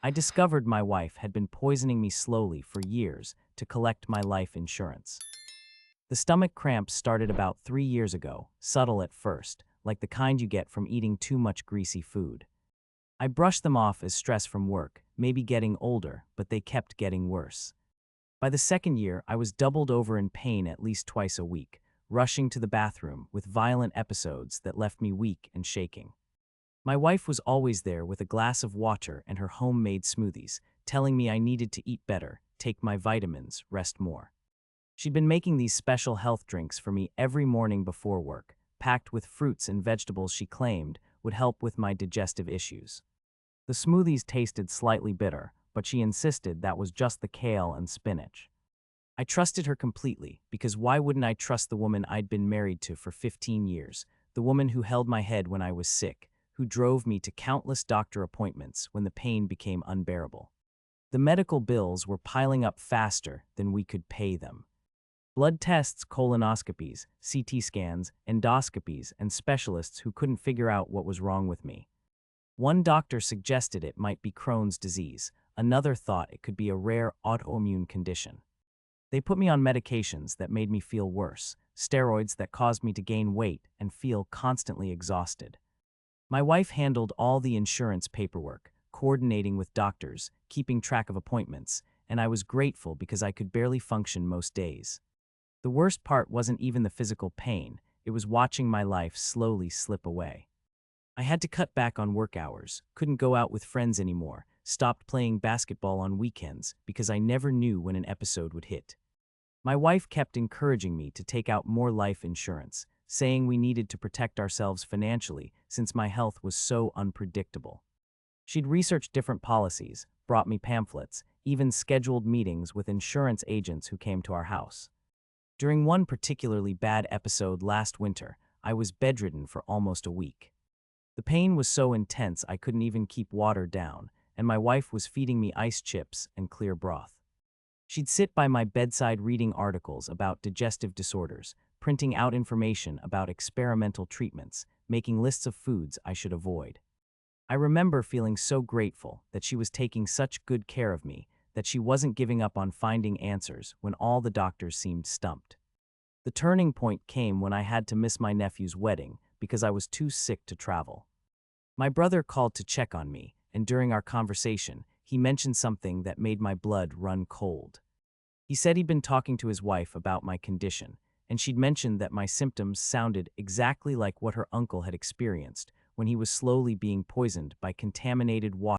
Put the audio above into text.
I discovered my wife had been poisoning me slowly for years to collect my life insurance. The stomach cramps started about 3 years ago, subtle at first, like the kind you get from eating too much greasy food. I brushed them off as stress from work, maybe getting older, but they kept getting worse. By the second year, I was doubled over in pain at least twice a week, rushing to the bathroom with violent episodes that left me weak and shaking. My wife was always there with a glass of water and her homemade smoothies, telling me I needed to eat better, take my vitamins, rest more. She'd been making these special health drinks for me every morning before work, packed with fruits and vegetables she claimed would help with my digestive issues. The smoothies tasted slightly bitter, but she insisted that was just the kale and spinach. I trusted her completely, because why wouldn't I trust the woman I'd been married to for 15 years, the woman who held my head when I was sick, who drove me to countless doctor appointments when the pain became unbearable. The medical bills were piling up faster than we could pay them. Blood tests, colonoscopies, CT scans, endoscopies, and specialists who couldn't figure out what was wrong with me. One doctor suggested it might be Crohn's disease, another thought it could be a rare autoimmune condition. They put me on medications that made me feel worse, steroids that caused me to gain weight and feel constantly exhausted. My wife handled all the insurance paperwork, coordinating with doctors, keeping track of appointments, and I was grateful because I could barely function most days. The worst part wasn't even the physical pain, it was watching my life slowly slip away. I had to cut back on work hours, couldn't go out with friends anymore, stopped playing basketball on weekends because I never knew when an episode would hit. My wife kept encouraging me to take out more life insurance, saying we needed to protect ourselves financially since my health was so unpredictable. She'd researched different policies, brought me pamphlets, even scheduled meetings with insurance agents who came to our house. During one particularly bad episode last winter, I was bedridden for almost a week. The pain was so intense I couldn't even keep water down, and my wife was feeding me ice chips and clear broth. She'd sit by my bedside reading articles about digestive disorders, printing out information about experimental treatments, making lists of foods I should avoid. I remember feeling so grateful that she was taking such good care of me, that she wasn't giving up on finding answers when all the doctors seemed stumped. The turning point came when I had to miss my nephew's wedding because I was too sick to travel. My brother called to check on me, and during our conversation, he mentioned something that made my blood run cold. He said he'd been talking to his wife about my condition, and she'd mentioned that my symptoms sounded exactly like what her uncle had experienced when he was slowly being poisoned by contaminated water.